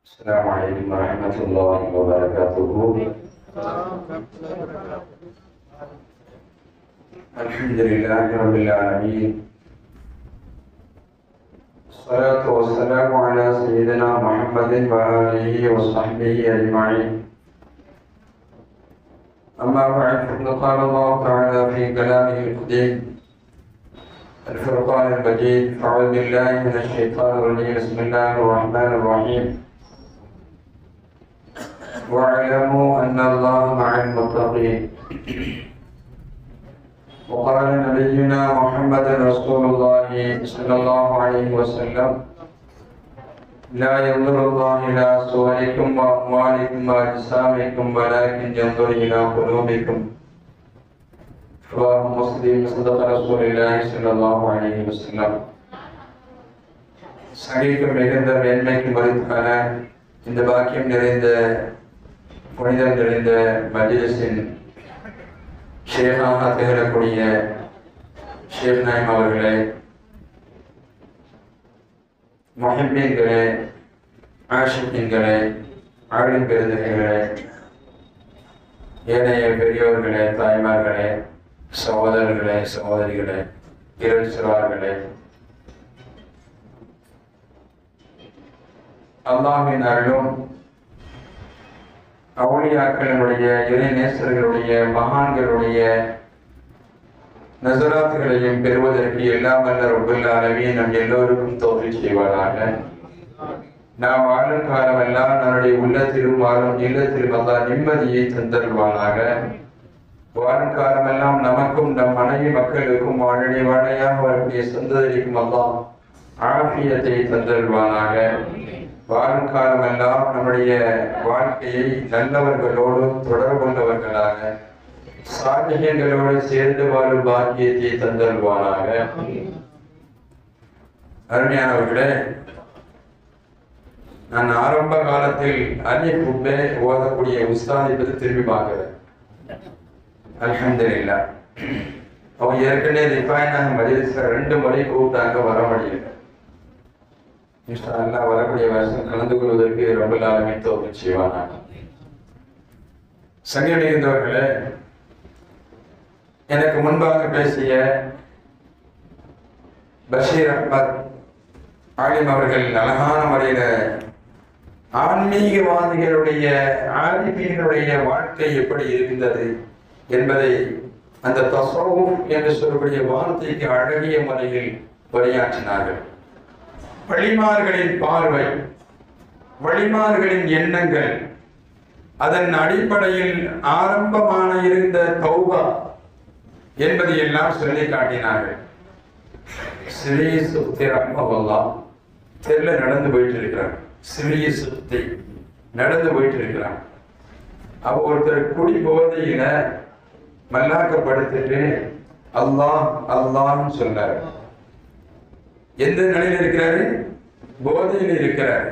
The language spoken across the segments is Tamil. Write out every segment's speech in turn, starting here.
السلام عليكم ورحمة الله وبركاته. الحمد لله رب العالمين، الصلاة والسلام على سيدنا محمد وآله وصحبه أجمعين. أما بعد، فقد قال الله تعالى في كلامه القديم الفرقان المجيد: أعوذ بالله من الشيطان الرجيم، بسم الله الرحمن الرحيم. واعلموا أن الله مع المتقين. وقال نبينا محمد رسول الله صلى الله عليه وسلم: لا ينظر الله إلى صوركم وأموالكم وأجسامكم ولكن ينظر إلى قلوبكم. رواه مسلم. صدق رسول الله صلى الله عليه وسلم. சகிக்கும் மிகுந்த மேன்மைக்கு மறுத்தான இந்த பாக்கியம் நிறைந்த புனிதம் நிறைந்த மஜ்லிஸின் ஷேகாக திகழக்கூடிய ஷேக் நாயிம் அவர்களே, முஹிப்பீன்களே, ஆஷிக்கீன்களே, ஆளும் பெருந்தகைகளே, ஏனைய பெரியோர்களே, தாய்மார்களே, சகோதரர்களே, சகோதரிகளே, இறை சிறார்களே, அல்லாஹ்வின் அருளும் அவுலியாக்களினுடைய இறை நேசர்களுடைய மகான்களுடைய நஸராத்துகளையும் பெறுவதற்கு எல்லாம் வல்ல ரப்பல் ஆலமீன் நம் எல்லோருக்கும் தௌஃபீக் செய்வானாக. நாம் வாழும் காலமெல்லாம் நம்முடைய உள்ளத்திலும் வாழும் இல்லத்திலும் அல்லாஹ் நிம்மதியை தந்தருள்வானாக. வாழும் காலமெல்லாம் நமக்கும் நம் மனைவி மக்களுக்கும் வாழையாக வரக்கூடிய சந்ததிக்கும் அல்லாஹ் ஆஃபியத்தை தந்தருள்வானாக. வாழும் காலமெல்லாம் நம்முடைய வாழ்க்கையை நல்லவர்களோடு தொடர்பு கொண்டவர்களாக சாலிஹீன்களோடு சேர்ந்து வாழும் பாக்கியத்தை தந்தருள்வானாக. அருமையானவர்களே, நான் ஆரம்ப காலத்தில் அலிஃப் பே ஓதக்கூடிய உஸ்தாதை பற்றி திரும்பி பார்க்கிறேன். அல்ஹம்துலில்லாஹ். அவங்க ஏற்கனவே ரிஃபைனாக மஜ்லிஸ்ல 2 முறை கூப்பிட்டாங்க, வர முடியல. இன்ஷா அல்லாஹ் வரக்கூடிய வருஷம் கலந்து கொள்வதற்கு ரப்பல் ஆலமீன் தௌஃபீக் செய்வானாக. சங்கமிகின்றவர்களே, எனக்கு முன்பாக பேசிய பஷீர் அஹ்மத் ஆலிம் அவர்கள் அழகான முறையில ஆன்மீகவாதிகளுடைய ஆரிஃபீன்களுடைய வாழ்க்கை எப்படி இருக்கின்றது என்பதை அந்த தஸவ்வுஃப் என்று சொல்லக்கூடிய வார்த்தைக்கு அழகிய முறையில் உரையாற்றினார்கள். வழிமார்களின் பார்வை, வழிமார்களின் எண்ணங்கள், அதன் அடிப்படையில் ஆரம்பமான இருந்த தௌபா என்பதை எல்லாம் சொல்லி காட்டினார்கள். ஸ்ரீ சுப்தி ரஹ்மத்துல்லாஹ் தெருல நடந்து போயிட்டு இருக்கிறார். ஸ்ரீ சுப்தி நடந்து போயிட்டு இருக்கிறார். அப்போ ஒருத்தர் குடி போதையில மல்லாக்கப்படுத்திட்டு அல்லாஹ் அல்லாஹ்னு சொன்னார். எந்த நிலையில் இருக்கிறாரு? போதையில் இருக்கிறாரு.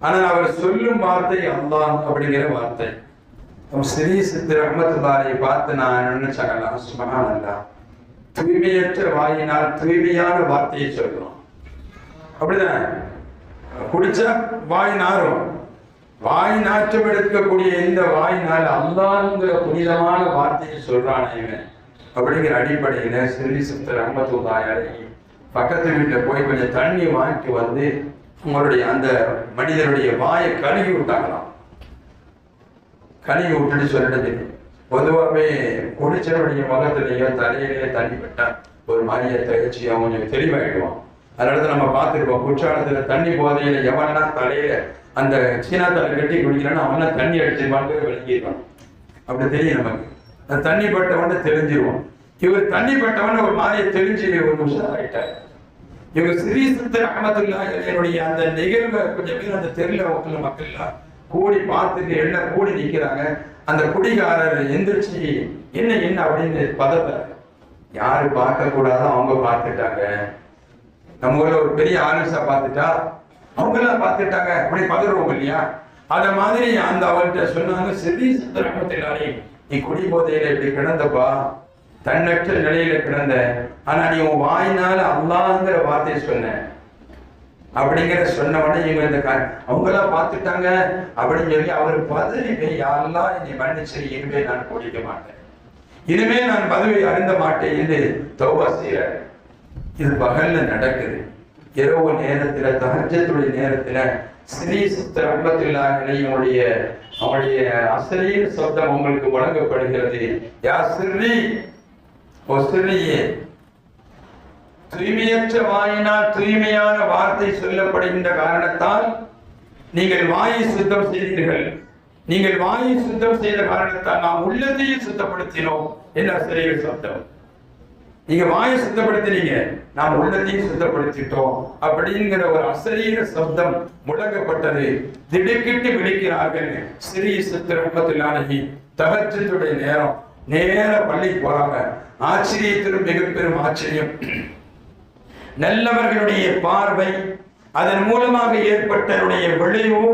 ஆனால் அவர் சொல்லும் வார்த்தை அல்லாஹ் அப்படிங்கிற வார்த்தை. ஸ்ரீ சித்தி ரஹ்மத்துல்லாஹி பார்த்து நான் நினைச்சாங்களா, சுப்ஹானல்லாஹ், தூய்மையற்ற வாயினால் தூய்மையான வார்த்தையை சொல்றோம். அப்படிதான் குடிச்சா வாய் நாரும். வாய் நாற்றம் எடுக்கக்கூடிய இந்த வாயினால் அல்லாஹ்ங்கிற புனிதமான வார்த்தையை சொல்றான் இவன் அப்படிங்கிற அடிப்படையில ஸ்ரீ சித்தி ரஹ்மத்துல்லாஹி பக்கத்து வீட்டில் போய் கொஞ்சம் தண்ணி வாங்கிட்டு வந்து உங்களுடைய அந்த மனிதனுடைய வாயை கழுவி விட்டாங்களாம். கழுவி விட்டுட்டு சொல்லிட்டு, பொதுவாகவே குடிச்சவனுடைய முகத்திலேயோ தலையிலேயோ தண்ணி விட்டா ஒரு மாதிரியை தகச்சு அவன் கொஞ்சம் தெளிவாயிடுவான். அதனால நம்ம பார்த்துருப்போம், குற்றாலத்துல தண்ணி போதையில எவனா தலையில அந்த சீனா தலை கட்டி குடிக்கிறான்னு அவனா தண்ணி அடிச்சிருவான்னு விளங்கிடுவான். அப்படி தெரியும் நமக்கு. அந்த தண்ணி பட்டவன தெரிஞ்சிருவோம். இவர் தண்ணி பட்டவன ஒரு மாதிரியை தெரிஞ்சு ஒரு உஷாராயிட்டார். இவங்க ஸ்ரீ சித்தி ரஹ்மத்துல்லாஹி அந்த நிகழ்வை கொஞ்சம் பேர் அந்த தெருல மக்கள் கூடி பார்த்துட்டு எல்லாம் கூடி நிற்கிறாங்க. அந்த குடிகாரர் எந்திரிச்சு என்ன என்ன அப்படின்னு பதறாரு. யாரு பார்க்க கூடாதோ அவங்க பார்த்துட்டாங்க. நம்ம ஊர்ல ஒரு பெரிய ஆலிசா பார்த்துட்டா அவங்கெல்லாம் பார்த்துட்டாங்க அப்படி பதறுவோம் இல்லையா? அத மாதிரி அந்த அவர்கிட்ட சொன்னாங்க, ஸ்ரீ சித்தி ரஹ்மத்துல்லாஹி நீ குடி போதையில இப்படி கிடந்தப்பா, தன்னற்ற நிலையில கிடந்த, ஆனா நீ உன் வாயினால அல்லாஹ்ங்கிற வார்த்தையை சொன்ன. அப்படிங்கிற சொன்னவொடனே இவங்க இந்த அவங்களாம் பார்த்துட்டாங்க அப்படின்னு சொல்லி அவர் பதவி யாரெல்லாம் என்னை மன்னிச்சு இனிமே நான் குடிக்க மாட்டேன், இனிமே நான் பதவி அருந்த மாட்டேன் என்று தௌபா செய்யறார். இது பகல்ல நடக்குது. இரவு நேரத்துல தஹஜ்ஜுடைய நேரத்துல ஸ்ரீ சுத்த ரஹ்மத்துல்லாஹி அவருடைய அசரீர் சப்தம் உங்களுக்கு வழங்கப்படுகிறது. யா சிர்ரி ஓ சிர்ரியே, தூய்மையற்ற வாயினால் தூய்மையான வார்த்தை சொல்லப்படுகின்ற காரணத்தால் நீங்கள் வாயை சுத்தம் செய்தீர்கள். நீங்கள் வாயை சுத்தம் செய்த காரணத்தால் நாம் உள்ளத்தையும் சுத்தப்படுத்தினோம் என்று அசரீர் சப்தம். நீங்க வாயை சுத்தப்படுத்தினீங்க, நாம் உள்ளத்தையும் சுத்தப்படுத்திட்டோம் அப்படிங்கிற ஒரு அசரீர சப்தம் முழங்கப்பட்டது. திடுக்கிட்டு விழிக்கிறார்கள். ஸ்ரீ சுத்த ரஹ்மத்துல்லாஹி தஹஜ்ஜுடைய நேரம், நேர பள்ளிக்கு போறாங்க. ஆச்சரியத்திலும் மிக பெரும் ஆச்சரியம். நல்லவர்களுடைய பார்வை, அதன் மூலமாக ஏற்பட்ட விளைவு,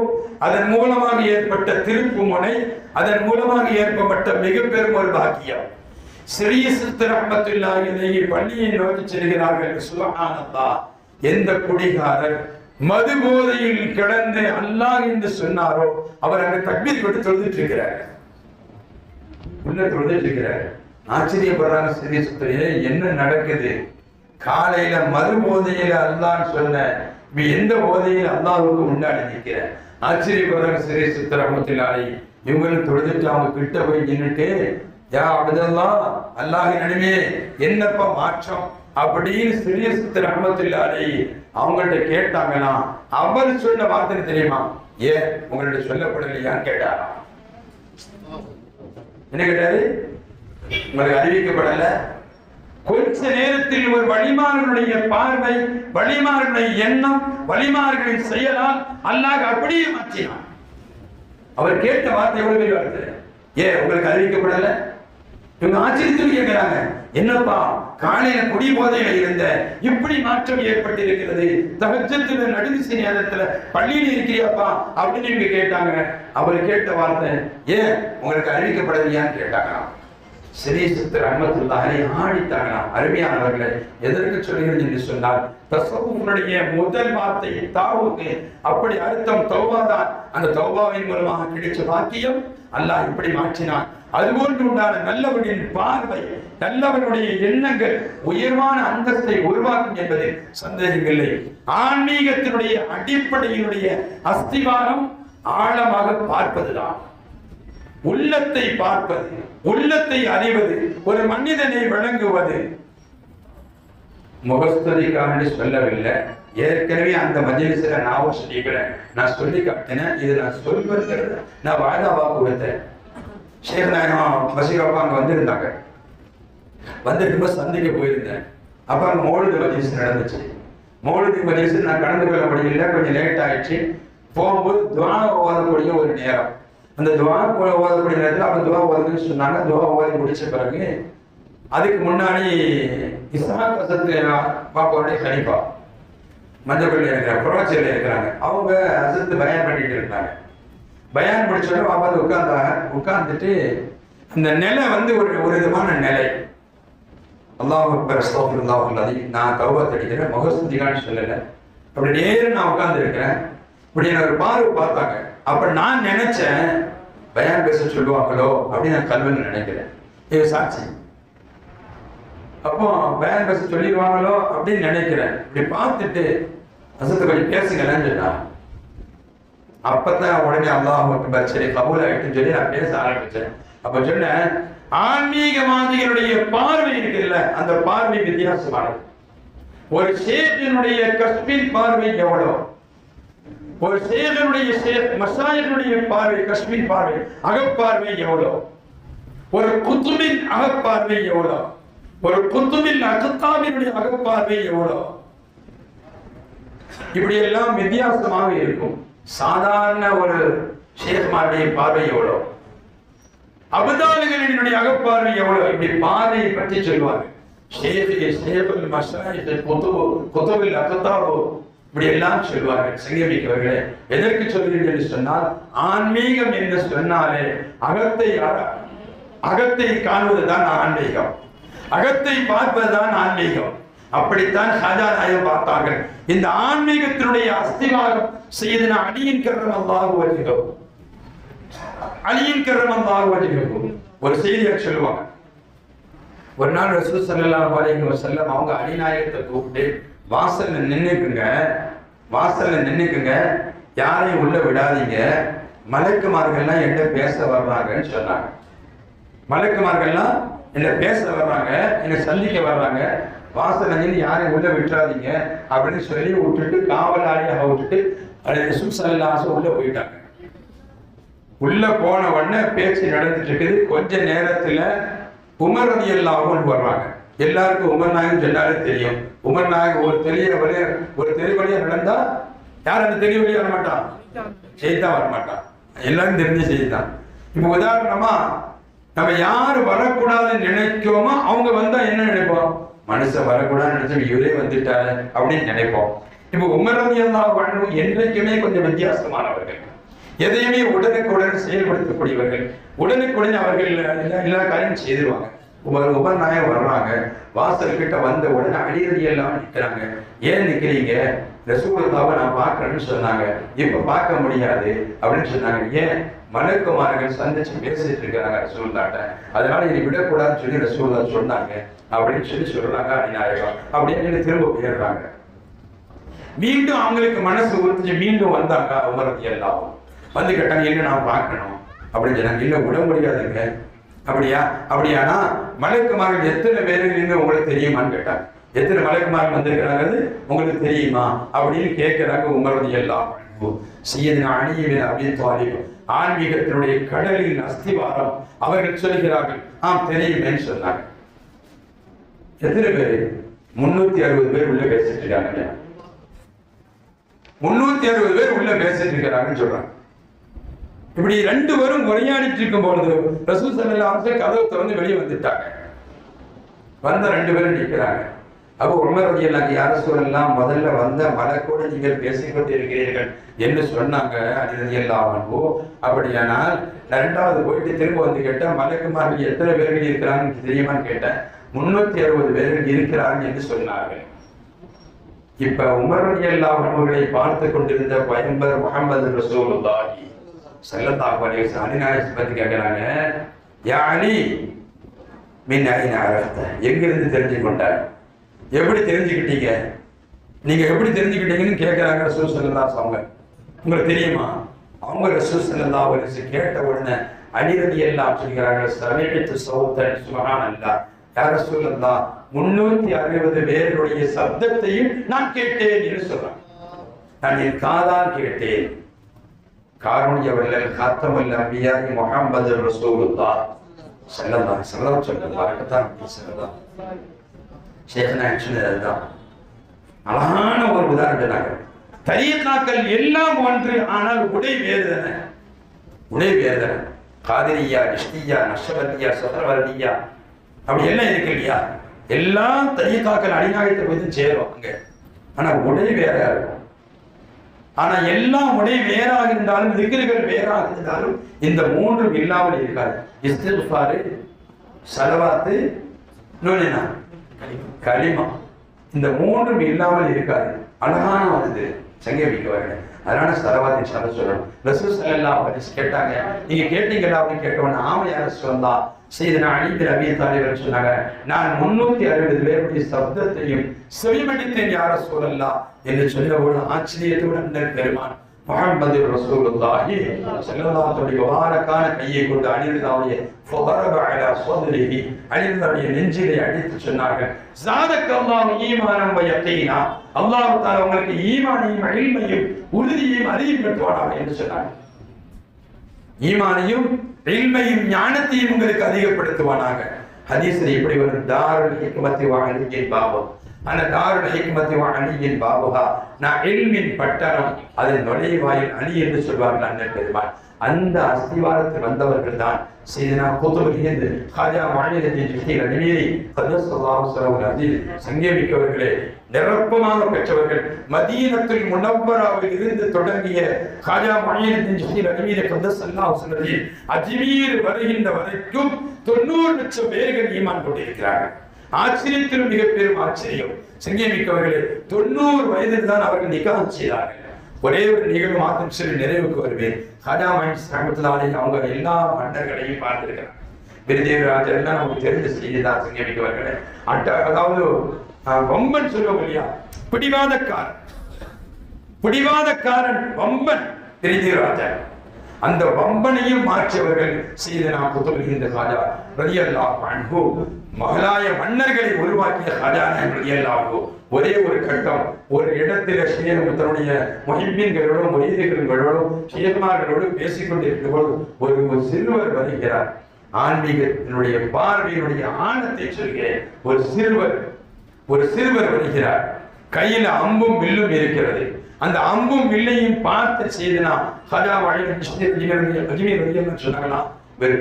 அதன் மூலமாக ஏற்பட்ட திருப்பு முனை, அதன் மூலமாக ஏற்பட்ட மிக பெரும் ஒரு பாக்கியம். ஸ்ரீ சுத்த ரஹ்மத்துல்லாஹி அலைஹி பள்ளியை நோக்கி செல்கிறார்கள். சுப்ஹானல்லாஹ், எந்த குடிகாரர் மது போதையில் கிடந்து அல்லாஹ் என்று சொன்னாரோ அவர் அங்க தக்பீர் போட்டு தொழுதுட்டு இருக்கிறார். உள்ள தொழுதுட்டு இருக்கிறார். ஆச்சரியப்படுறாங்க. ஸ்ரீ சுத்தரே என்ன நடக்குது? காலையில மது போதையில அல்லாஹ் சொன்ன எந்த போதையில் அல்லாஹ்வுக்கு முன்னாடி நிற்கிற? ஆச்சரியப்படுறாங்க. ஸ்ரீ சுத்த ரஹ்மத்துல்லாஹி இவங்களும் தொழுதுட்டு அவங்க கிட்ட போய் நின்றுட்டு, யா அப்துல்லாஹ், அல்லாஹ்வின் நடுவே என்னப்பா மாற்றம் அப்படின்னு ஸ்ரீ சுத்த ரஹ்மத்துல்லாஹி அவங்கள்ட்ட கேட்டாங்கன்னா அவர் சொன்ன வார்த்தை தெரியுமா? ஏன் உங்கள்ட்ட சொல்லப்படலையான்னு கேட்டாரா? என்ன கேட்டாரு? உங்களுக்கு அறிவிக்கப்படல? கொஞ்ச நேரத்தில் ஒரு வழிமார்களுடைய பார்வை, வழிமார்களுடைய எண்ணம், வழிமார்களின் செயலால் அல்லாஹ் அப்படியே மாற்றினான். அவர் கேட்ட வார்த்தை எவ்வளவு பெரிய வார்த்தை? ஏன் உங்களுக்கு அறிவிக்கப்படல? இவங்க ஆச்சரியத்தில் கேட்கிறாங்க, என்னப்பா காலையில குடி போதையில இருந்த இப்படி மாற்றம் ஏற்பட்டிருக்கிறது, தஹஜ்ஜுல நடுநிசி நேரத்துல பள்ளியில் இருக்கிறியாப்பா அப்படின்னு இவங்க கேட்டாங்க. அவர் கேட்ட வார்த்தை, ஏன் உங்களுக்கு அறிவிக்கப்படலையான்னு கேட்டாங்க. ஸ்ரீ சுத்த ரஹ்மத்துல்லாஹி ஆடித்தாங்க. அருமையானவர்களை எதற்கு சொல்கிறது என்று சொன்னால், தஸவ்வுஃபுடைய முதல் வார்த்தை தாவுக்கு அப்படி அர்த்தம் தௌபா தான். அந்த தௌபாவின் மூலமாக கிடைச்ச பாக்கியம் அல்லாஹ் இப்படி மாற்றினான். அதுபோன்று உண்டான நல்லவர்களின் பார்வை, நல்லவர்களுடைய எண்ணங்கள் உயர்வான அந்தஸ்தை உருவாக்கும் என்பதில் சந்தேகமில்லை. ஆன்மீகத்தினுடைய அடிப்படையினுடைய அஸ்திவாரம் ஆழமாக பார்ப்பதுதான். உள்ளத்தை பார்ப்பது, உள்ளத்தை அறிவது, ஒரு மனிதனை வழங்குவது. முகஸ்துதிக்காக சொல்லவில்லை. ஏற்கனவே அந்த மஜ்லிஸ்ல நான் சொல்லிக்கிறேன், நான் சொல்லி காட்டினேன். இது நான் சொல்வதற்கு நான் வாய்தாவா கொடுத்தேன். ஷேக் நாயகம் பஷீர் அங்க வந்திருந்தாங்க. வந்துட்டு சந்தைக்கு போயிருந்தேன். அப்ப அங்க மௌலிது மஜ்லிஸ் நடந்துச்சு. மௌலிது மஜ்லிஸ் நான் கலந்து கொள்ள முடியல, கொஞ்சம் லேட் ஆயிடுச்சு. போகும்போது துஆ ஓதக்கூடிய ஒரு நேரம். அந்த துஆ ஓதக்கூடிய நேரத்தில் அவங்க துஆ ஓதுன்னு சொன்னாங்க. துஆ ஓதி முடிச்ச பிறகு அதுக்கு முன்னாடி இஸ்ஹாக் ஹஸரத் பாப்பாவுடைய கலீஃபா மஞ்சப்பள்ளியில் இருக்கிற புறவச்சியில் இருக்கிறாங்க. அவங்க ஹஸரத் பயான் பண்ணிட்டு இருந்தாங்க. பயான் முடிச்சோட பாப்பா உட்கார்ந்துட்டு அந்த நிலை வந்து ஒரு விதமான நிலை. அல்லாஹ் அக்பர் அஸ்தக்ஃபிருல்லாஹ் அல்-அலீம். நான் தௌபா தடிக்கிறேன், முகஸ்துதிகான்னு சொல்லலை. அப்படி நேரம் நான் உட்கார்ந்து இருக்கிறேன். இப்படி எனக்கு ஒரு பார்வை பார்த்தாங்க. அப்ப நான் நினைச்சேன், பயான் பேச சொல்லுவாங்களோ அப்படின்னு நான் கல்வின்னு நினைக்கிறேன். இது சாட்சி. அப்போ பயான் பேச சொல்லிடுவாங்களோ அப்படின்னு நினைக்கிறேன். இப்படி பார்த்துட்டு ஹஸரத் கொஞ்சம் பேசுங்களேன்னு சொன்னா, அப்பதான் உடனே அல்லாஹ் அக்பர் சரி கபூல் ஆயிட்டுன்னு சொல்லி நான் பேச ஆரம்பிச்சேன். அப்ப சொன்னேன், ஆன்மீகவாதிகளுடைய பார்வை இருக்குல்ல, அந்த பார்வை வித்தியாசமானது. ஒரு ஷேக்கினுடைய கஸ்பின் பார்வை எவ்வளவு, ஒரு ஷேகனுடைய மஷாயிகளுடைய பார்வை கஸ்பின் பார்வை அகப்பார்வை எவ்வளவு, ஒரு குத்துபின் அகப்பார்வை எவ்வளவு, ஒரு குத்துபின் அகத்தாவினுடைய அகப்பார்வை எவ்வளவு, இப்படி எல்லாம் வித்தியாசமாக இருக்கும். சாதாரண ஒரு ஷேக்மாருடைய பார்வை எவ்வளவு, அபதாலிகளினுடைய அகப்பார்வை எவ்வளவு, இப்படி பார்வையை பற்றி சொல்வார்கள். இப்படி எல்லாம் சொல்வார்கள். சங்கமிக்கவர்களே, எதற்கு சொல்கிறேன் என்று சொன்னால், ஆன்மீகம் என்று சொன்னாலே அகத்தை காண்பதுதான் ஆன்மீகம், அகத்தை பார்ப்பதுதான் ஆன்மீகம். அப்படித்தான் ஹாஜா நாயகம் பார்த்தார்கள். இந்த ஆன்மீகத்தினுடைய அஸ்திவாரம் செய்தனா அலியின் கர்ரமல்லாஹு வஜ்ஹு, அலியின் கர்ரமல்லாஹு வஜ்ஹு. ஒரு செய்தியை சொல்லுவாங்க. ஒரு நாள் ரசூல் ஸல்லல்லாஹு அலைஹி வஸல்லம் அவங்க அலி நாயகத்தை கூப்பிட்டு வாசல்ல நின்னுக்குங்க, யாரையும் உள்ள விடாதீங்க, மலக்குமார்கள்லாம் என்ன பேச வர்றாங்கன்னு சொன்னாங்க. மலக்குமார்கள்லாம் என்ன பேச வர்றாங்க, என்ன சந்திக்க வர்றாங்க, வாசல்ல நின்று யாரையும் உள்ள விட்டுறாதீங்க அப்படின்னு சொல்லி விட்டுட்டு காவலாளியாக விட்டுட்டு ரசூல் ஸல்லல்லாஹு அலைஹி வஸல்லம் உள்ள போயிட்டாங்க. உள்ள போன உடனே பேச்சு நடந்துட்டு இருக்குது. கொஞ்ச நேரத்துல உமர் ரலியல்லாஹு அன்ஹு வர்றாங்க. எல்லாருக்கும் உமர் நாயகம் சொன்னாலே தெரியும். உமர் நாயகம் ஒரு தெரு வழியா நடந்தா யார் அந்த தெரு வழியா வரமாட்டான், செய்தான் வரமாட்டான், எல்லாரும் தெரிஞ்ச செய்தான். இப்ப உதாரணமா நம்ம யாரு வரக்கூடாதுன்னு நினைக்கோமோ அவங்க வந்தா என்ன நினைப்போம், மனுஷன் வரக்கூடாதுன்னு நினைச்சோம் இவரே வந்துட்டாரு அப்படின்னு நினைப்போம். இப்ப உமர் ரலியல்லாஹு அன்ஹு என்றைக்குமே கொஞ்சம் வித்தியாசமானவர்கள், எதையுமே உடனுக்குடன் செயல்படுத்தக்கூடியவர்கள், உடனுக்குடன் அவர்கள் எல்லா காரியம் செய்திருவாங்க. உமர் நாயகம் வர்றாங்க, வாசல் கிட்ட வந்த உடனே அலி ரலியல்லாஹு நிற்கிறாங்க. ஏன் நிற்கிறீங்க, ரசூலுல்லாஹ்வை நான் பார்க்கணும்னு சொன்னாங்க, இப்ப பார்க்க முடியாது அப்படின்னு சொன்னாங்க. ஏன், மலக்குமார்கள் சந்திச்சு பேசிட்டு இருக்கிறாங்க ரசூலுல்லாஹ்ட்ட, அதனால இதை விடக்கூடாதுன்னு சொல்லி ரசூலுல்லாஹ் சொன்னாங்க அப்படின்னு சொல்றாங்க அலி நாயகம். அப்படின்னு திரும்ப போயிடுறாங்க. மீண்டும் அவங்களுக்கு மனசு உறுத்துச்சு, மீண்டும் வந்தாங்க உமர் ரலியல்லாஹு வந்து கேட்டாங்க, என்ன நான் பார்க்கணும் அப்படின்னு சொன்னாங்க. இல்ல விட முடியாதுங்க. அப்படியானா மலக்குமார்கள் எத்தனை பேருக்கு உங்களுக்கு தெரியுமான்னு கேட்டாங்க. எத்தனை மலக்குமார்கள் வந்திருக்கிறாங்க உங்களுக்கு தெரியுமா அப்படின்னு கேட்கிறாங்க உமர் ரலியல்லாஹு அன்ஹு. சையதுனா அலி இப்னு அபீ தாலிப் ஆன்மீகத்தினுடைய கடலின் அஸ்திவாரம் அவர்கள் சொல்கிறார்கள், ஆம் தெரியுமேன்னு சொன்னாங்க. எத்தனை பேர், 360 பேர் உள்ள பேசிட்டு இருக்காங்க. 360 பேர் உள்ள பேசிட்டு இருக்கிறாங்கன்னு சொல்றாங்க. இப்படி ரெண்டு பேரும் உரையாடிட்டு இருக்கும் பொழுது ரசூல் ஸல்லல்லாஹு அலைஹி வஸல்லம் கதவை திறந்து வெளியே வந்துட்டாங்க. வந்த ரெண்டு பேரும் நிற்கிறாங்க. அப்போ உமர் ரலியல்லாஹு அன்ஹு, யா ரசூலல்லாஹ், முதல்ல வந்த மலக்கோடு நீங்கள் பேசிக்கொண்டு இருக்கிறீர்கள் என்று சொன்னாங்க அலி ரலியல்லாஹு அன்ஹு. அப்படியானால் இரண்டாவது போயிட்டு திரும்ப வந்து கேட்டேன், மலக்குமார்கள் எத்தனை பேர்கள் இருக்கிறாங்கன்னு தெரியுமான்னு கேட்டேன். 360 பேர்கள் இருக்கிறார்கள் என்று சொன்னார்கள். இப்ப உமர் ரலியல்லாஹு அன்ஹுவை பார்த்து கொண்டிருந்த பயம்பர் முஹம்மது ரசூலுல்லாஹி ஸல்லல்லாஹு அலைஹி வஸல்லம் அலி நாயகம் பத்தி கேட்கிறாங்க, யா அலி மின் ஐன அரஃப்த, எங்கிருந்து தெரிஞ்சு கொண்டார், எப்படி தெரிஞ்சுக்கிட்டீங்க, நீங்க எப்படி தெரிஞ்சுக்கிட்டீங்கன்னு கேட்கிறாங்க ரசூல் ஸல்லல்லாஹு அலைஹி வஸல்லம். உங்களுக்கு தெரியுமா? அவங்க ரசூல் ஸல்லல்லாஹு அலைஹி வஸல்லம் கேட்ட உடனே அலி ரலியல்லாஹு சொல்கிறாங்க, சமீஅத்து சௌத்தன் சுப்ஹானல்லாஹ், யா ரசூலல்லாஹ், 360 பேருடைய சப்தத்தையும் நான் கேட்டேன் என்று சொல்றாங்க. நான் என் காதால் கேட்டேன். காருண்ய வல்லல் காத்தமுல் அன்பியா முஹம்மது ரசூலுல்லாஹ் ஸல்லல்லாஹு அலைஹி வஸல்லம் சொல்றாங்க. ஷேக்னா சொன்னதுதான் அழகான ஒரு உதாரணம். தரீகாக்கள் எல்லாம் ஒன்று, ஆனால் உடை வேறு தானே. உடை வேறு தானே. காதிரியா, நிஷ்டியா, நக்ஷபந்தியா, சத்ரவர்தியா அப்படி எல்லாம் இருக்கு இல்லையா? எல்லாம் தரீகாக்கள் அடிநாயகத்தை வந்து சேரும் அங்க. ஆனா உடை வேற இருக்கும். ஆனா எல்லாம் உடை வேறாக இருந்தாலும், திக்ருகள் வேறாக இருந்தாலும் இந்த மூன்றும் இல்லாமல் இருக்காது. இஸ்திக்ஃபார், ஸலவாத், நூலினா கலிமா, இந்த மூன்றும் இல்லாமல் இருக்காது. அழகான வந்து சங்கமிக்கவர்கள். அதனால ஸலவாத் இன்ஷாஅல்லாஹ் சொல்லணும். ரசூல் ஸல்லல்லாஹு அலைஹி வஸல்லம் கேட்டாங்க, நீங்க கேட்டீங்களா அப்படின்னு கேட்டவன, ஆமா யா ரசூலல்லாஹ், சையதுனா அலி இப்னு அபீ தாலிப் சொன்னாங்க, நான் 360 பேருடைய சப்தத்தையும் செவிமடித்தேன் யா ரசூலல்லாஹ் என்று சொன்னபோது ஆச்சரியத்துடன் பெருமான் முஹம்மது ரசூலுல்லாஹி ஸல்லல்லாஹு அலைஹி வஸல்லம் கையை கொண்டு அலிரதாவுடைய ஃபதரப அலா ஸத்ரிஹி, அலிரதாவுடைய நெஞ்சிலே அடித்து சொன்னார்கள், ஸாதக்கல்லாஹு ஈமானம் வ யகீனா, அல்லாஹ் தஆலா உங்களுக்கு ஈமானையும் இல்மையும் உறுதியையும் அதிகப்படுத்துவானாக என்று சொன்னாங்க. ஈமானையும் இல்மையும் ஞானத்தையும் உங்களுக்கு அதிகப்படுத்துவானாக. ஹதீஸ்ல இப்படி ஒரு தாருல் ஹிக்மத்தி வ அலியின் பாபு, அந்த தாருல் ஹிக்மத்தி வ அலியின் பாபுஹா, நான் இல்மின் பட்டணம், அதன் நுழைவாயில் அலி என்று சொல்வார்கள் அண்ணன் பெருமான். அந்த அஸ்திவாரத்தில் வந்தவர்கள் தான் சையதுனா குதுபுல் ஹிந்த் ஹாஜா முஹையீனுத்தீன் சிஷ்தி அஜ்மீரி ஸல்லல்லாஹு அலைஹி வஸல்லம் சங்கமிக்கவர்களே, நிரப்பமாக பெற்றவர்கள். மதீனத்துல் முனவ்வராவில் இருந்து தொடங்கிய ஹாஜா முஹையீனுத்தீன் சிஷ்தி அஜ்மீரி ஸல்லல்லாஹு அலைஹி வஸல்லம் அஜ்மீர் வருகின்ற வரைக்கும் 90 லட்சம் பேர்கள் ஈமான் கொண்டிருக்கிறார்கள். ஆச்சரியத்திலும் மிக பெரும் ஆச்சரியம். சிங்கமிக்கவர்களே, 90 வயதில் தான் அவர்கள் நிக்காஹ் செய்தார்கள். ஒரே ஒரு நிகழ்வு மாத்திரம் சொல்லி நிறைவுக்கு வருவேன். ஹஜா மைன்ஸ் ரஹ்மத்துல்லாஹி அவங்க எல்லா மன்னர்களையும் பார்த்திருக்கிறார். விருதேவராஜர் எல்லாம் நமக்கு தெரிஞ்ச செய்திதான். சிங்கமிக்கவர்களே, அதாவது வம்பன் சொல்லுவோம் இல்லையா, பிடிவாதக்காரன் வம்பன் விருதேவராஜர். அந்த வம்பனையும் மாற்றியவர்கள் சையதுனா குதுபுல் ஹாஜா ரலியல்லாஹு அன்ஹு. மகளாய மன்னர்களை உருவாக்கிய ஹாஜா ரலியல்லாஹு அன்ஹு ஒரே ஒரு கட்டம் ஒரு இடத்துல தன்னுடைய முஹிப்பீன்களோடும் முரீதுகளோடும் ஷேக்மார்களோடும் பேசிக்கொண்டிருக்கிற போது ஒரு சிறுவர் வருகிறார். ஆன்மீகத்தினுடைய பார்வையினுடைய ஆழத்தை சொல்கிறேன். ஒரு சிறுவர் வருகிறார். கையில அம்பும் வில்லும் இருக்கிறது. அந்த அம்பும் வில்லையும் பார்த்து செய்தனா ஹஜா அஜ்மீர் சொன்னாங்கன்னா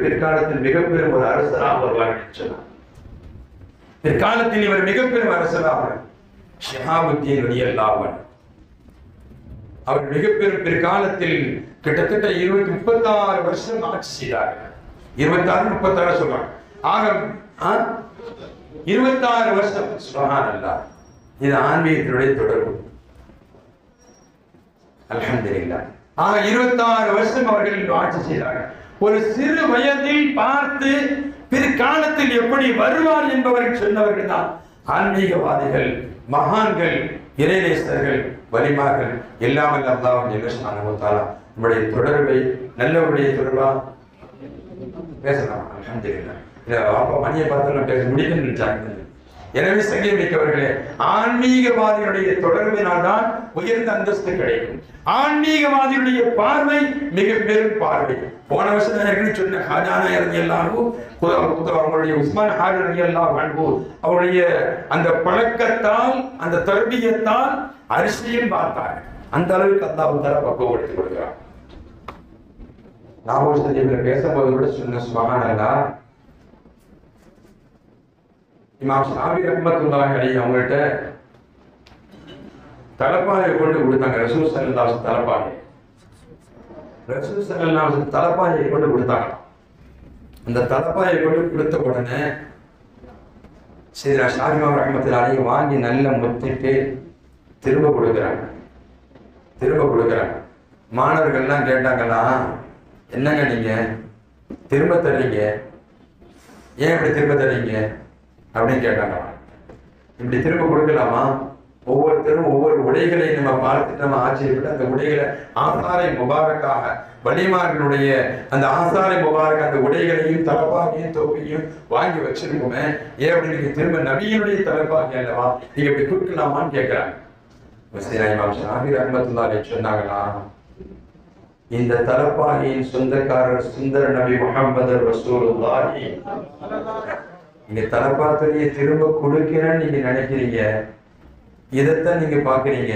பிற்காலத்தில் மிகப்பெரும் ஒரு அரசராக வருவார் என்று சொன்னார். பிற்காலத்தில் இவர் மிகப்பெரும் அரசராக ஷிஹாபுத்தீன் ரலியல்லாஹு அன்ஹு அவர் மிகப்பெரும் பிற்காலத்தில் கிட்டத்தட்ட 36 வருஷம் ஆட்சி செய்தார்கள். 26 சொல்றாங்க. ஆக 26 வருஷம். சுப்ஹானல்லாஹ். இது ஆன்மீகத்தினுடைய தொடர்பு. அல்ஹம்துலில்லாஹ். 26 வருஷம் அவர்கள் ஆட்சி செய்தார்கள். ஒரு சிறு வயதில் பார்த்து பிற்காலத்தில் எப்படி வருவார் என்பவர்கள் சொன்னவர்கள் தான் ஆன்மீகவாதிகள், மகான்கள், இறைநேசர்கள், வலிமார்கள். எல்லாம் அல்லாஹ் ஜல்ல ஷானஹு தஆலா நம்முடைய தொடர்பை நல்லவருடைய தொடர்பா பேசலாம். அல்ஹம்துலில்லாஹ். அப்பா மணியை பார்த்து பேச முடியும்னு நினைச்சாங்க. எனவே சங்கமிக்கவர்களே, ஆன்மீகவாதிகளுடைய தொடர்பினால் தான் உயர்ந்த அந்தஸ்து கிடைக்கும். ஆன்மீகவாதிகளுடைய பார்வை மிக பெரும் பார்வை. போன வருஷம் சொன்ன ஹாஜானா ரலியல்லாஹு அவங்களுடைய உஸ்மான் ஹாஜி ரலியல்லாஹு அன்ஹு அவருடைய அந்த பழக்கத்தால் அந்த தர்பியத்தால் அரிசியும் பார்த்தாங்க. அந்த அளவுக்கு அல்லாஹ் தஆலா பக்குவப்படுத்தி கொடுக்கிறார். நான் ஒரு சந்திப்பில் பேசும்போது கூட சொன்ன சுப்ஹானல்லாஹ், இமாம் ஷாஃபி ரஹ்மத்துல்லாஹி அலைஹி அவங்கள்ட்ட தலப்பாயை கொண்டு கொடுத்தாங்க. ரசூல் ஸல்லல்லாஹு அலைஹி வஸல்லம் ரசூல் ஸல்லல்லாஹு அலைஹி வஸல்லம் தலப்பாயை கொண்டு கொடுத்தாங்க. அந்த தலப்பாயை கொண்டு கொடுத்த உடனே சையதுனா ஷாஃபி ரஹ்மத்துல்லாஹி அலைஹி வாங்கி நல்ல முத்திட்டு திரும்ப கொடுக்குறாங்க. மாணவர்கள்லாம் கேட்டாங்களா, என்னங்க நீங்க திரும்ப தர்றீங்க, ஏன் இப்படி திரும்ப தர்றீங்க அப்படின்னு கேட்டாங்க. இப்படி திரும்ப கொடுக்கலாமா? ஒவ்வொருத்தரும் ஒவ்வொரு உடைகளை நம்ம பார்த்துட்டு நம்ம ஆச்சரியப்பட்டு அந்த உடைகளை ஆசாரை முபாரக்காக வலிமார்களுடைய அந்த ஆசாரை முபாரக் அந்த உடைகளையும் தலப்பாகையும் தொகையும் வாங்கி வச்சிருக்கோமே, ஏன் அப்படி நீங்க திரும்ப நபியினுடைய தலப்பாகை அல்லவா, நீங்க இப்படி கொடுக்கலாமான்னு கேட்கிறாங்க. இமாம் ஷாஃபி ரஹ்மத்துல்லாஹி அலைஹி சொன்னாங்களா, இந்த தலப்பாகையின் சொந்தக்காரர் சுந்தர நபி முஹம்மது ரசூலுல்லாஹி. நீங்க தலப்பாத்துறையை திரும்ப கொடுக்கிறேன்னு நீங்க நினைக்கிறீங்க, இதைத்தான் நீங்க பாக்குறீங்க.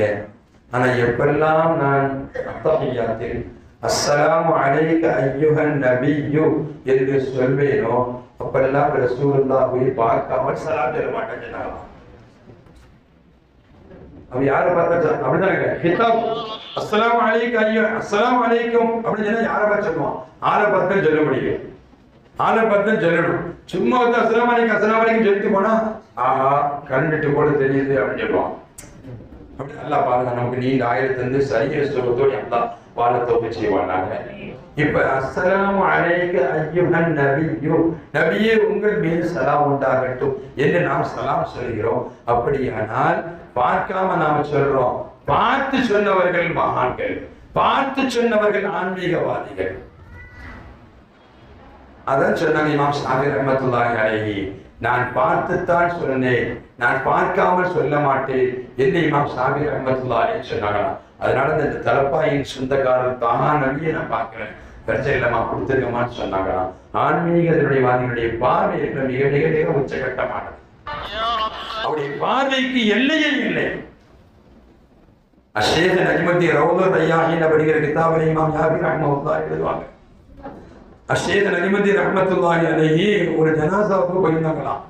ஆனா எப்பெல்லாம் நான் அத்தஹியாத்தில் அஸ்ஸலாமு அலைக அய்யுஹன் நபியு என்று சொல்வேனோ அப்பெல்லாம் ரசூலுல்லாஹி பார்க்காமல் சலாம் சொல்ல மாட்டேன். அவ யாரை பார்த்தா அப்படிதாங்க ஹிதாப் அஸ்ஸலாமு அலைக ஐயா அஸ்ஸலாமு அலைக்கும் அப்படின்னு சொன்னா யாரை பார்த்து சொல்லுவான்? ஆளை பார்த்து சொல்ல முடியும், ஆளை பார்த்து சொல்லணும். சும்மா வந்து அஸ்ஸலாமு அலைக்கும் சொல்லிட்டு போனா ஆஹா கண்ணிட்டு கூட தெரியுது அப்படின்னு சொல்லுவான். அப்படி நல்லா பாருங்க, நமக்கு நீண்ட ஆயிரத்து வந்து சரியா சொல்றதோடு எல்லாம் வாழத்தோப்பு செய்வாங்க. இப்ப அஸ்ஸலாமு அலைக அய்யுஹன் நபியு, நபியே உங்கள் மீது சலாம் உண்டாகட்டும் என்று நாம் சலாம் சொல்கிறோம். அப்படியானால் பார்க்காம நாம சொல்றோம். பார்த்து சொன்னவர்கள் மகான்கள், பார்த்து சொன்னவர்கள் ஆன்மீகவாதிகள். அதான் சொன்னாங்க இமாம் ஷாஃபி ரஹ்மத்துல்லாஹி அலைஹி, நான் பார்த்துத்தான் சொன்னேன், நான் பார்க்காமல் சொல்ல மாட்டேன் என்று இமாம் ஷாஃபி ரஹ்மத்துல்லாஹி அலைஹி சொன்னாங்க. அதனால இந்த தலப்பாயின் சொந்தக்காரர் தானா நபியை நான் பார்க்கிறேன், பிரச்சனை இல்லமா கொடுத்துருக்கமான்னு சொன்னாங்க. ஆன்மீகத்தினுடைய வாதிகளுடைய பார்வை இருக்கிற மிக மிக மிக உச்சகட்டமானது. அவருடைய பார்வைக்கு எல்லையே இல்லை. அஷேக் நஜ்முத்தீன் ரவுதுர் ரய்யாஹீன் அப்படிங்கிற கிதாபில் இமாம் ஷாஃபி ரஹ்மத்துல்லாஹி எழுதுவாங்க. அஷேக் நஜ்முத்தீன் ரஹ்மத்துல்லாஹி அலைஹி ஒரு ஜனாசாவுக்கு போயிருந்தாங்களாம்.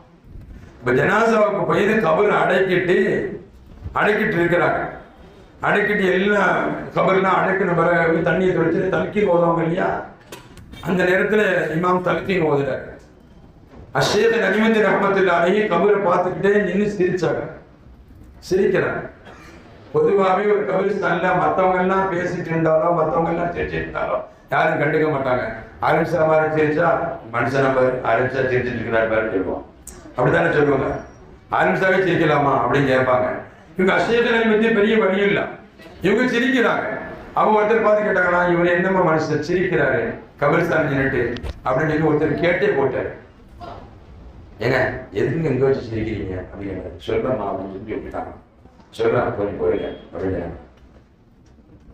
இப்ப ஜனாசாவுக்கு போயிட்டு கபர் அடைக்கிட்டு இருக்கிறாங்க. அடைக்கிட்டு எல்லாம் கபர்லாம் அடைக்கிற பிறகு தண்ணியை தொலைச்சு தல்கீன் ஓதுவாங்க இல்லையா, அந்த நேரத்துல இமாம் தல்கீன் ஓதுறாரு. அஷேக் நஜ்முத்தீன் ரஹ்மத்துல்லாஹி அலைஹி கபரை பார்த்துக்கிட்டே நின்று சிரிச்சாங்க. சிரிக்கிறாங்க. பொதுவாகவே ஒரு கபிரிஸ்தான்ல மற்றவங்க எல்லாம் பேசிட்டு இருந்தாலும் மற்றவங்க எல்லாம் சிரிச்சிட்டு இருந்தாலும் யாரும் கண்டுக்க மாட்டாங்க. ஆரம்பிச்சா மாதிரி சிரிச்சா மனுஷன் நம்பர் ஆரம்பிச்சா சிரிச்சிட்டு இருக்கிறார் பாரு சொல்லுவோம். அப்படித்தானே சொல்லுவாங்க. ஆரம்பிச்சாவே சிரிக்கலாமா அப்படின்னு கேட்பாங்க. இவங்க அஷேக் நஜ்முத்தீன் பெரிய வழி இல்லை. இவங்க சிரிக்கிறாங்க. அவங்க ஒருத்தர் பார்த்து கேட்டாங்களா, இவர் என்னம்மா மனுஷன் சிரிக்கிறாரு கபிரிஸ்தான் நின்றுட்டு அப்படின்னு சொல்லி ஒருத்தர் கேட்டே போட்டாரு. ஏங்க எதுக்குங்க இங்கே வச்சு சிரிக்கிறீங்க அப்படிங்கிறாரு. சொல்றேன் அப்படின்னு சொல்லி விட்டுட்டாங்க. சொல்றேன் கொஞ்சம் போயிருங்க அப்படின்னு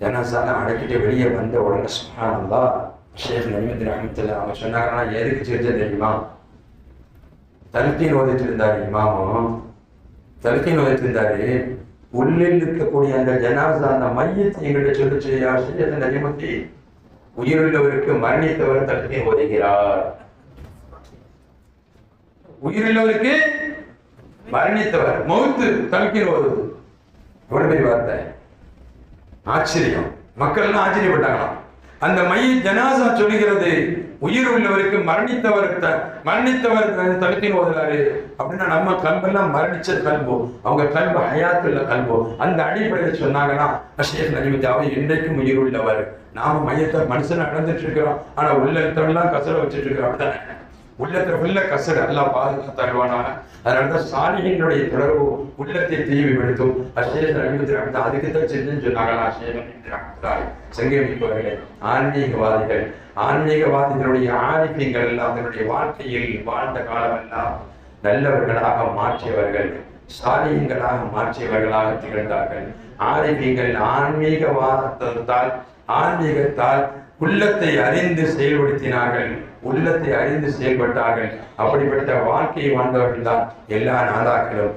ஜனாசால அடக்கிட்டு வெளியே வந்த உடனே சுப்ஹானல்லாஹ் ஷேக் நஜ்முத்தீன் ரஹ்மத்துல்லாஹி அவங்க சொன்னாங்கன்னா எதுக்கு சிரிச்சது தெரியுமா? தல்கீன் ஓதிட்டு இருந்தாரு இமாமும். தல்கீன் ஓதிட்டு இருந்தாரு. உள்ளில் இருக்கக்கூடிய அந்த ஜனாசா அந்த மையத்தை எங்கள்கிட்ட சொல்லிச்சு, ஷேக் நஜ்முத்தீன் உயிருள்ளவருக்கு மரணித்தவர் தல்கீன் ஓதுகிறார். உயிருள்ளவருக்கு மரணித்தவர் மௌத்து தல்கீன் ஓதுவது. எவ்வளவு பெரிய வார்த்தை! ஆச்சரியம். மக்கள் எல்லாம் ஆச்சரியப்பட்டாங்களாம். அந்த மைய ஜனாசா சொல்லுகிறது உயிர் உள்ளவருக்கு மரணித்தவர் தல்கீன் ஓதுறாரு அப்படின்னா நம்ம கல்பெல்லாம் மரணிச்ச கல்போ, அவங்க கல்பு ஹயாத்துள்ள கல்போ. அந்த அடிப்படையில் சொன்னாங்கன்னா ஷேக் நஜ்முத்தீன் அவர் இன்றைக்கும் உயிர் உள்ளவர். நாம மையத்தை மனுஷனை அடைஞ்சிட்டு இருக்கிறோம், ஆனா உள்ளத்தெல்லாம் கசர வச்சுட்டு இருக்கிறோம். அப்படித்தானே உள்ளத்துல உள்ள கசடு எல்லாம் பாதுகாத்து தருவானாக. அதனாலதான் சாலிஹீன்களுடைய தொடர்பு உள்ளத்தை தீவிப்படுத்தும். ஷேக் நஜ்முத்தீன் ரஹ்மத்துல்லாஹி அதுக்குத்தான் செஞ்சுன்னு சொன்னாங்களா ஷேக் நஜ்முத்தீன் ரஹ்மத்துல்லாஹி சங்கமிப்பவர்கள் ஆன்மீகவாதிகள். ஆன்மீகவாதிகளுடைய ஆரிஃபீன்கள் எல்லாம் தன்னுடைய வாழ்க்கையில் வாழ்ந்த காலமெல்லாம் நல்லவர்களாக மாற்றியவர்கள், சாலிஹீன்களாக மாற்றியவர்களாக திகழ்ந்தார்கள். ஆரிஃபீன்கள் ஆன்மீகத்தால் உள்ளத்தை அறிந்து செயல்படுத்தினார்கள், உள்ளத்தை அறிந்து செயல்பட்டார்கள். அப்படிப்பட்ட வாழ்க்கையை வாழ்ந்தவர்கள் தான் எல்லா நாதாக்களும்.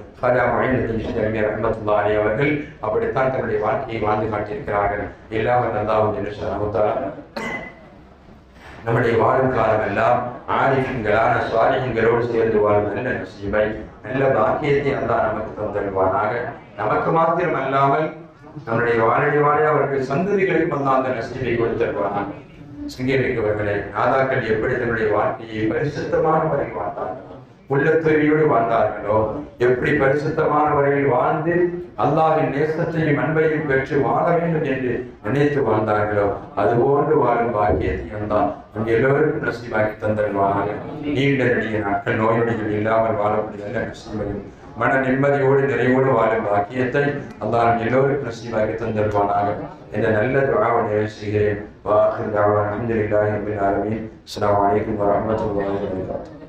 ரஹ்மத்துல்லாஹி அவர்கள் அப்படித்தான் தன்னுடைய வாழ்க்கையை வாழ்ந்து காட்டியிருக்கிறார்கள். எல்லாரும் அல்லாஹ் நம்முடைய வாழும் காலம் எல்லாம் ஆரிஃபீன்களான சாலிஹீன்களோடு சேர்ந்து வாழும் நல்ல நசீபை, நல்ல பாக்கியத்தை அல்லாஹ் நமக்கு தந்தருவானாக. நமக்கு மாத்திரம் அல்லாமல் நம்முடைய வாழ அவர்கள் சந்ததிகளுக்கு வந்து அந்த நசீபை கொடுத்திருவாங்க. சிங்கமிக்கவர்களே, நாதாக்கள் எப்படி தன்னுடைய வாழ்க்கையை பரிசுத்தமான வரையில் வாழ்ந்தார்களோ, உள்ள தூய்மையோடு வாழ்ந்தார்களோ, எப்படி பரிசுத்தமான வரையில் வாழ்ந்து அல்லாஹ்வின் நேசத்தையும் அன்பையும் பெற்று வாழ வேண்டும் என்று நினைத்து வாழ்ந்தார்களோ, அதுபோன்று வாழும் பாக்கியத்தையும் தான் நம் எல்லோருக்கும் நசீபாக்கி தந்தருவானாக. நீண்ட நெடிய நாட்கள் நோய்நொடிகள் இல்லாமல் வாழக்கூடிய நல்ல நசீபையும் மன நிம்மதியோடு நிறைவோடு வாழும் பாக்கியத்தை அல்லாஹ் எல்லோருக்கும் நசீபாக்கி தந்தருவானாக. இந்த நல்ல துஆவை நிறைவு செய்கிறேன். வாஹிரு தஅவானா அல்ஹம்துலில்லாஹி ரப்பில் ஆலமீன். அஸ்ஸலாமு அலைக்கும் வரஹ்மத்துல்லாஹி வபரகாத்துஹு.